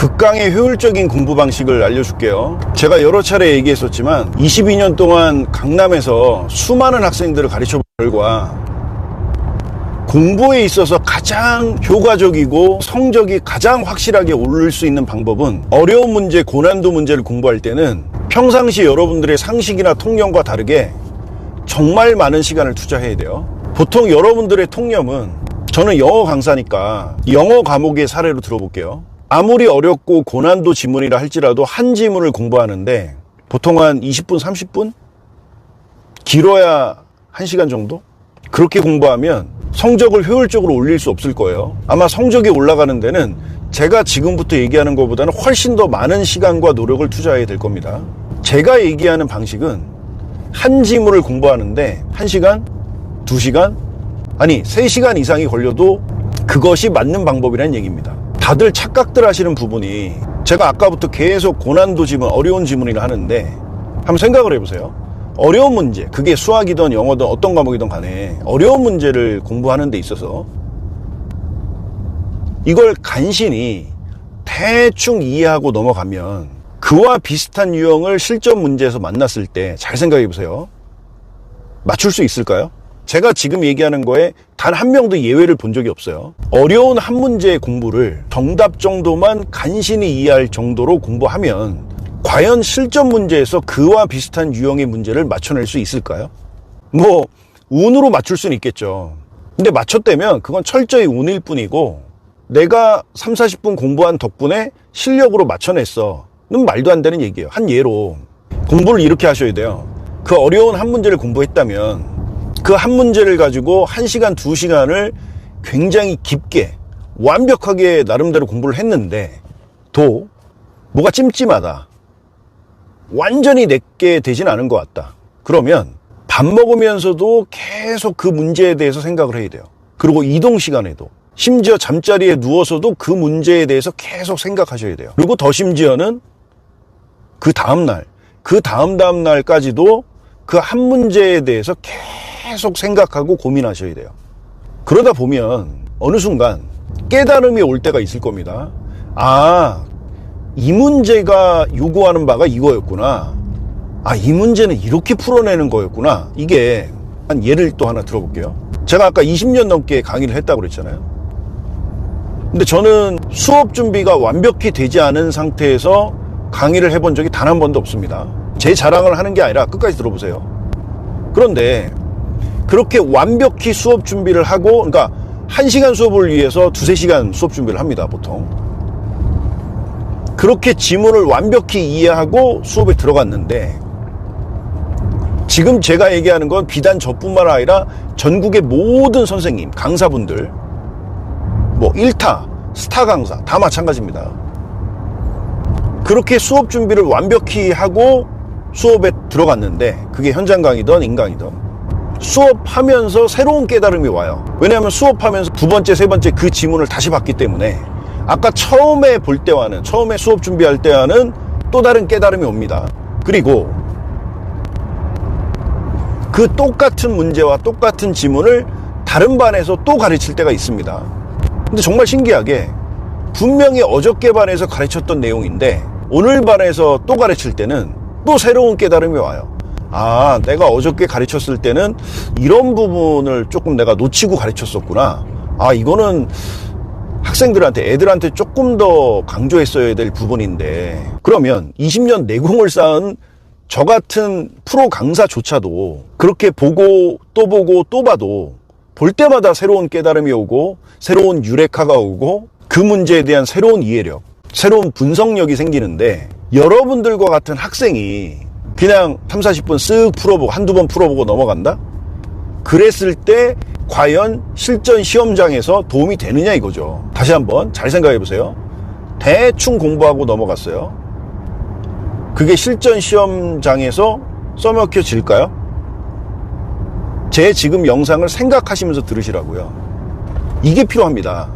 극강의 효율적인 공부 방식을 알려줄게요. 제가 여러 차례 얘기했었지만 22년 동안 강남에서 수많은 학생들을 가르쳐본 결과 공부에 있어서 가장 효과적이고 성적이 가장 확실하게 오를 수 있는 방법은 어려운 문제, 고난도 문제를 공부할 때는 평상시 여러분들의 상식이나 통념과 다르게 정말 많은 시간을 투자해야 돼요. 보통 여러분들의 통념은, 저는 영어 강사니까 영어 과목의 사례로 들어볼게요. 아무리 어렵고 고난도 지문이라 할지라도 한 지문을 공부하는데 보통 한 20분, 30분? 길어야 1시간 정도? 그렇게 공부하면 성적을 효율적으로 올릴 수 없을 거예요. 아마 성적이 올라가는 데는 제가 지금부터 얘기하는 것보다는 훨씬 더 많은 시간과 노력을 투자해야 될 겁니다. 제가 얘기하는 방식은 한 지문을 공부하는데 1시간, 2시간, 아니 3시간 이상이 걸려도 그것이 맞는 방법이라는 얘기입니다. 다들 착각들 하시는 부분이, 제가 아까부터 계속 고난도 지문, 어려운 지문이라 하는데 한번 생각을 해보세요. 어려운 문제, 그게 수학이든 영어든 어떤 과목이든 간에 어려운 문제를 공부하는 데 있어서 이걸 간신히 대충 이해하고 넘어가면 그와 비슷한 유형을 실전 문제에서 만났을 때 잘 생각해 보세요. 맞출 수 있을까요? 제가 지금 얘기하는 거에 단 한 명도 예외를 본 적이 없어요. 어려운 한 문제의 공부를 정답 정도만 간신히 이해할 정도로 공부하면 과연 실전 문제에서 그와 비슷한 유형의 문제를 맞춰낼 수 있을까요? 뭐 운으로 맞출 수는 있겠죠. 근데 맞췄다면 그건 철저히 운일 뿐이고, 내가 3, 40분 공부한 덕분에 실력으로 맞춰냈어 는 말도 안 되는 얘기예요. 한 예로 공부를 이렇게 하셔야 돼요. 그 어려운 한 문제를 공부했다면 그 한 문제를 가지고 1시간, 2시간을 굉장히 깊게 완벽하게 나름대로 공부를 했는데 또 뭐가 찜찜하다, 완전히 내게 되진 않은 것 같다. 그러면 밥 먹으면서도 계속 그 문제에 대해서 생각을 해야 돼요. 그리고 이동 시간에도, 심지어 잠자리에 누워서도 그 문제에 대해서 계속 생각하셔야 돼요. 그리고 더 심지어는 그 다음날, 그 다음 날까지도 그 한 문제에 대해서 계속 생각하고 고민하셔야 돼요. 그러다 보면 어느 순간 깨달음이 올 때가 있을 겁니다. 아, 이 문제가 요구하는 바가 이거였구나. 아, 이 문제는 이렇게 풀어내는 거였구나. 이게, 한 예를 또 하나 들어볼게요. 제가 아까 20년 넘게 강의를 했다고 그랬잖아요. 근데 저는 수업 준비가 완벽히 되지 않은 상태에서 강의를 해본 적이 단 한 번도 없습니다. 제 자랑을 하는 게 아니라 끝까지 들어보세요. 그런데 그렇게 완벽히 수업 준비를 하고, 그러니까 1시간 수업을 위해서 2-3시간 수업 준비를 합니다, 보통. 그렇게 지문을 완벽히 이해하고 수업에 들어갔는데, 지금 제가 얘기하는 건 비단 저뿐만 아니라 전국의 모든 선생님, 강사분들, 뭐 1타, 스타 강사 다 마찬가지입니다. 그렇게 수업 준비를 완벽히 하고 수업에 들어갔는데, 그게 현장 강의든 인강이든, 수업하면서 새로운 깨달음이 와요. 왜냐하면 수업하면서 2번째, 3번째 그 지문을 다시 봤기 때문에 아까 처음에 볼 때와는, 처음에 수업 준비할 때와는 또 다른 깨달음이 옵니다. 그리고 그 똑같은 문제와 똑같은 지문을 다른 반에서 또 가르칠 때가 있습니다. 근데 정말 신기하게 분명히 어저께 반에서 가르쳤던 내용인데 오늘 반에서 또 가르칠 때는 또 새로운 깨달음이 와요. 아, 내가 어저께 가르쳤을 때는 이런 부분을 조금 내가 놓치고 가르쳤었구나. 아, 이거는 학생들한테, 애들한테 조금 더 강조했어야 될 부분인데, 그러면 20년 내공을 쌓은 저 같은 프로 강사조차도 그렇게 보고 또 봐도 볼 때마다 새로운 깨달음이 오고 새로운 유레카가 오고 그 문제에 대한 새로운 이해력, 새로운 분석력이 생기는데, 여러분들과 같은 학생이 그냥 3, 40분 쓱 풀어보고 한두 번 풀어보고 넘어간다? 그랬을 때 과연 실전 시험장에서 도움이 되느냐 이거죠. 다시 한번 잘 생각해 보세요. 대충 공부하고 넘어갔어요. 그게 실전 시험장에서 써먹혀질까요? 제 지금 영상을 생각하시면서 들으시라고요. 이게 필요합니다.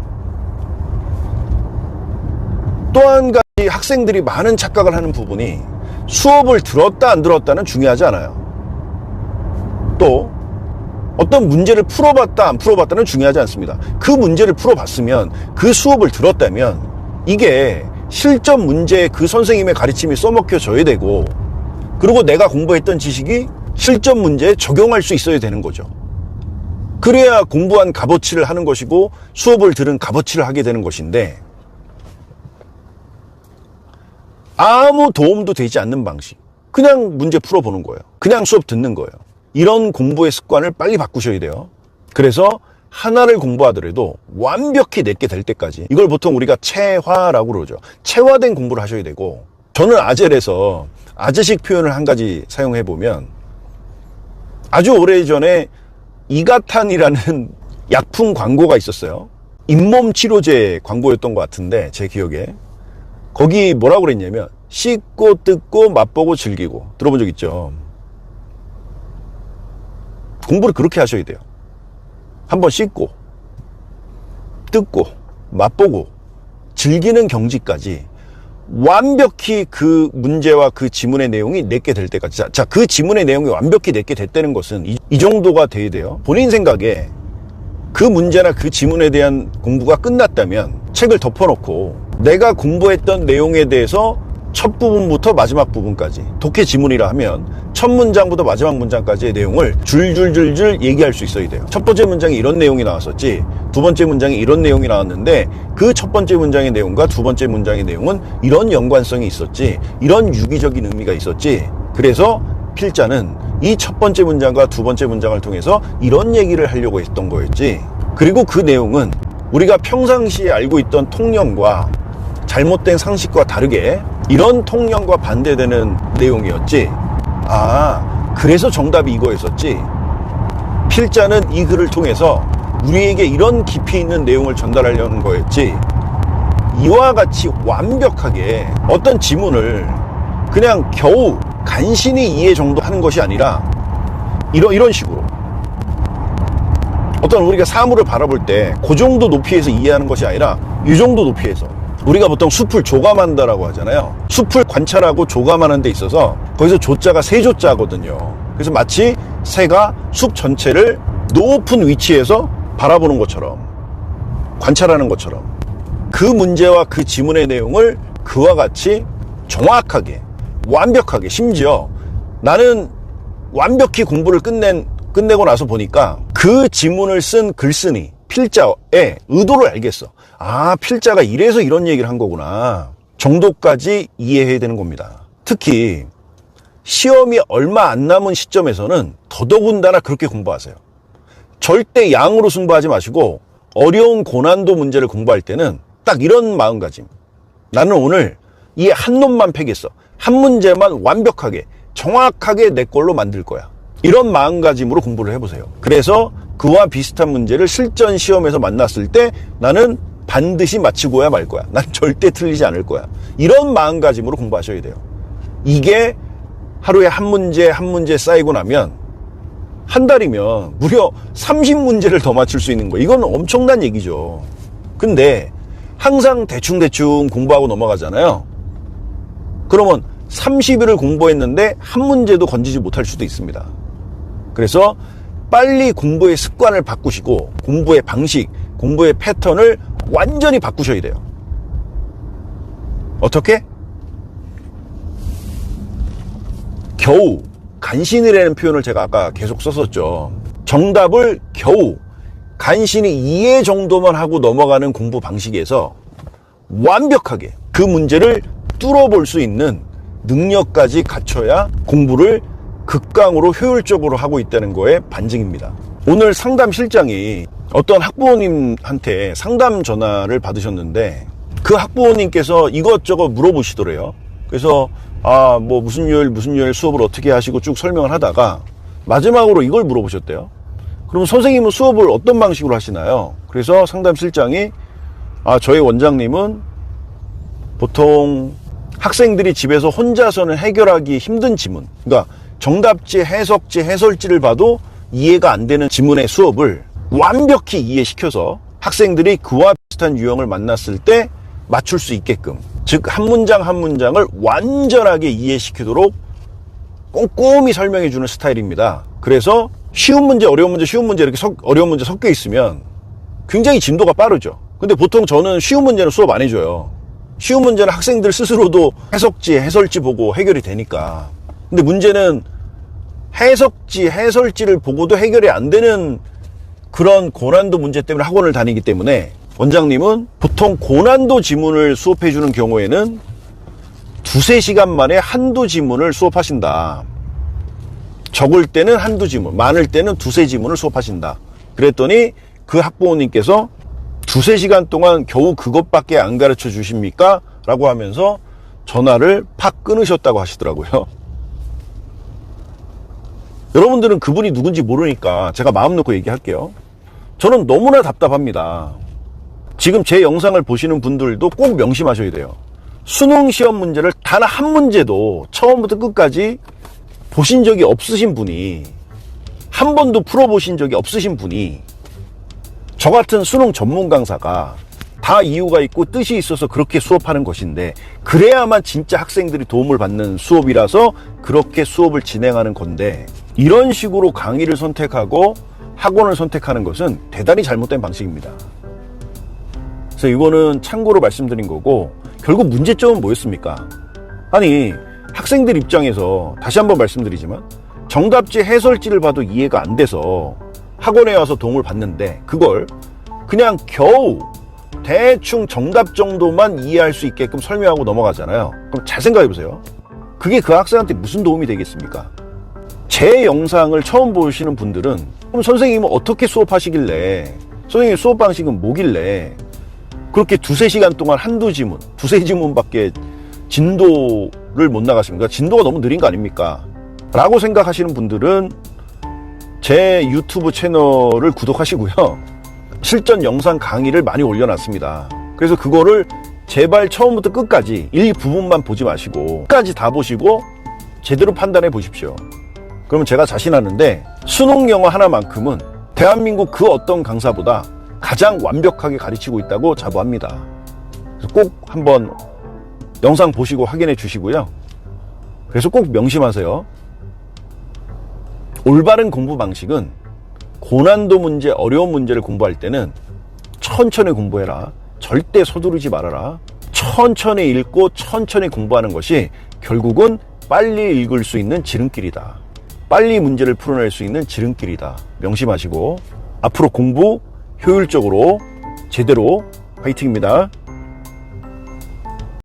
또 한 가지 학생들이 많은 착각을 하는 부분이, 수업을 들었다 안 들었다는 중요하지 않아요. 또 어떤 문제를 풀어봤다 안 풀어봤다는 중요하지 않습니다. 그 문제를 풀어봤으면, 그 수업을 들었다면 이게 실전 문제에 그 선생님의 가르침이 써먹혀져야 되고, 그리고 내가 공부했던 지식이 실전 문제에 적용할 수 있어야 되는 거죠. 그래야 공부한 값어치를 하는 것이고 수업을 들은 값어치를 하게 되는 것인데, 아무 도움도 되지 않는 방식, 그냥 문제 풀어보는 거예요. 그냥 수업 듣는 거예요. 이런 공부의 습관을 빨리 바꾸셔야 돼요. 그래서 하나를 공부하더라도 완벽히 내게 될 때까지, 이걸 보통 우리가 체화라고 그러죠. 체화된 공부를 하셔야 되고, 저는 아젤에서 아재식 표현을 한 가지 사용해보면, 아주 오래전에 이가탄이라는 약품 광고가 있었어요. 잇몸 치료제 광고였던 것 같은데, 제 기억에. 거기 뭐라고 그랬냐면, 씻고 뜯고 맛보고 즐기고. 들어본 적 있죠? 공부를 그렇게 하셔야 돼요. 한번 씻고 뜯고 맛보고 즐기는 경지까지 완벽히 그 문제와 그 지문의 내용이 내게 될 때까지. 자, 그 지문의 내용이 완벽히 내게 됐다는 것은 이 정도가 돼야 돼요. 본인 생각에 그 문제나 그 지문에 대한 공부가 끝났다면 책을 덮어놓고 내가 공부했던 내용에 대해서 첫 부분부터 마지막 부분까지, 독해 지문이라 하면 첫 문장부터 마지막 문장까지의 내용을 줄줄줄줄 얘기할 수 있어야 돼요. 첫 번째 문장에 이런 내용이 나왔었지, 두 번째 문장에 이런 내용이 나왔는데 그 첫 번째 문장의 내용과 두 번째 문장의 내용은 이런 연관성이 있었지, 이런 유기적인 의미가 있었지. 그래서 필자는 이 첫 번째 문장과 두 번째 문장을 통해서 이런 얘기를 하려고 했던 거였지. 그리고 그 내용은 우리가 평상시에 알고 있던 통념과 잘못된 상식과 다르게 이런 통념과 반대되는 내용이었지. 아, 그래서 정답이 이거였었지. 필자는 이 글을 통해서 우리에게 이런 깊이 있는 내용을 전달하려는 거였지. 이와 같이 완벽하게 어떤 지문을 그냥 겨우 간신히 이해 정도 하는 것이 아니라 이런 식으로 어떤 우리가 사물을 바라볼 때 그 정도 높이에서 이해하는 것이 아니라 이 정도 높이에서, 우리가 보통 숲을 조감한다라고 하잖아요. 숲을 관찰하고 조감하는 데 있어서 거기서 조자가 세조자거든요. 그래서 마치 새가 숲 전체를 높은 위치에서 바라보는 것처럼, 관찰하는 것처럼, 그 문제와 그 지문의 내용을 그와 같이 정확하게, 완벽하게, 심지어 나는 완벽히 공부를 끝내고 나서 보니까 그 지문을 쓴 글쓴이 필자의 의도를 알겠어. 아, 필자가 이래서 이런 얘기를 한 거구나 정도까지 이해해야 되는 겁니다. 특히 시험이 얼마 안 남은 시점에서는 더더군다나 그렇게 공부하세요. 절대 양으로 승부하지 마시고 어려운 고난도 문제를 공부할 때는 딱 이런 마음가짐. 나는 오늘 이 한 놈만 패겠어. 한 문제만 완벽하게 정확하게 내 걸로 만들 거야. 이런 마음가짐으로 공부를 해보세요. 그래서 그와 비슷한 문제를 실전 시험에서 만났을 때 나는 반드시 맞히고야 말 거야. 난 절대 틀리지 않을 거야. 이런 마음가짐으로 공부하셔야 돼요. 이게 하루에 한 문제 쌓이고 나면 한 달이면 무려 30문제를 더 맞출 수 있는 거예요. 이건 엄청난 얘기죠. 근데 항상 대충대충 공부하고 넘어가잖아요. 그러면 30일을 공부했는데 한 문제도 건지지 못할 수도 있습니다. 그래서 빨리 공부의 습관을 바꾸시고 공부의 방식, 공부의 패턴을 완전히 바꾸셔야 돼요. 어떻게? 겨우, 간신히라는 표현을 제가 아까 계속 썼었죠. 정답을 겨우 간신히 이해 정도만 하고 넘어가는 공부 방식에서 완벽하게 그 문제를 뚫어볼 수 있는 능력까지 갖춰야 공부를 극강으로 효율적으로 하고 있다는 거에 반증입니다. 오늘 상담 실장이 어떤 학부모님한테 상담 전화를 받으셨는데 그 학부모님께서 이것저것 물어보시더래요. 그래서 뭐 무슨 요일 수업을 어떻게 하시고 쭉 설명을 하다가 마지막으로 이걸 물어보셨대요. 그럼 선생님은 수업을 어떤 방식으로 하시나요? 그래서 상담 실장이 저희 원장님은 보통 학생들이 집에서 혼자서는 해결하기 힘든 지문, 그러니까 정답지, 해석지, 해설지를 봐도 이해가 안 되는 지문의 수업을 완벽히 이해시켜서 학생들이 그와 비슷한 유형을 만났을 때 맞출 수 있게끔, 즉 한 문장 한 문장을 완전하게 이해시키도록 꼼꼼히 설명해 주는 스타일입니다. 그래서 쉬운 문제, 어려운 문제, 쉬운 문제 이렇게 어려운 문제 섞여 있으면 굉장히 진도가 빠르죠. 근데 보통 저는 쉬운 문제는 수업 안 해줘요. 쉬운 문제는 학생들 스스로도 해석지, 해설지 보고 해결이 되니까. 근데 문제는 해석지, 해설지를 보고도 해결이 안 되는 그런 고난도 문제 때문에 학원을 다니기 때문에 원장님은 보통 고난도 지문을 수업해 주는 경우에는 2-3시간 만에 한두 지문을 수업하신다. 적을 때는 한두 지문, 많을 때는 2-3지문을 수업하신다. 그랬더니 그 학부모님께서 2-3시간 동안 겨우 그것밖에 안 가르쳐 주십니까? 라고 하면서 전화를 팍 끊으셨다고 하시더라고요. 여러분들은 그분이 누군지 모르니까 제가 마음 놓고 얘기할게요. 저는 너무나 답답합니다. 지금 제 영상을 보시는 분들도 꼭 명심하셔야 돼요. 수능 시험 문제를 단 한 문제도 처음부터 끝까지 보신 적이 없으신 분이, 한 번도 풀어보신 적이 없으신 분이 저 같은 수능 전문 강사가 다 이유가 있고 뜻이 있어서 그렇게 수업하는 것인데, 그래야만 진짜 학생들이 도움을 받는 수업이라서 그렇게 수업을 진행하는 건데, 이런 식으로 강의를 선택하고 학원을 선택하는 것은 대단히 잘못된 방식입니다. 그래서 이거는 참고로 말씀드린 거고, 결국 문제점은 뭐였습니까? 아니, 학생들 입장에서 다시 한번 말씀드리지만 정답지, 해설지를 봐도 이해가 안 돼서 학원에 와서 도움을 받는데, 그걸 그냥 겨우 대충 정답 정도만 이해할 수 있게끔 설명하고 넘어가잖아요. 그럼 잘 생각해 보세요. 그게 그 학생한테 무슨 도움이 되겠습니까? 제 영상을 처음 보시는 분들은 그럼 선생님은 어떻게 수업하시길래, 선생님 수업 방식은 뭐길래 그렇게 2-3시간 동안 한두 지문, 2-3지문밖에 진도를 못 나가십니까? 진도가 너무 느린 거 아닙니까? 라고 생각하시는 분들은 제 유튜브 채널을 구독하시고요. 실전 영상 강의를 많이 올려놨습니다. 그래서 그거를 제발 처음부터 끝까지 일부분만 보지 마시고 끝까지 다 보시고 제대로 판단해 보십시오. 그러면 제가 자신하는데 수능 영어 하나만큼은 대한민국 그 어떤 강사보다 가장 완벽하게 가르치고 있다고 자부합니다. 그래서 꼭 한번 영상 보시고 확인해 주시고요. 그래서 꼭 명심하세요. 올바른 공부 방식은 고난도 문제, 어려운 문제를 공부할 때는 천천히 공부해라. 절대 서두르지 말아라. 천천히 읽고 천천히 공부하는 것이 결국은 빨리 읽을 수 있는 지름길이다. 빨리 문제를 풀어낼 수 있는 지름길이다. 명심하시고 앞으로 공부 효율적으로 제대로 화이팅입니다.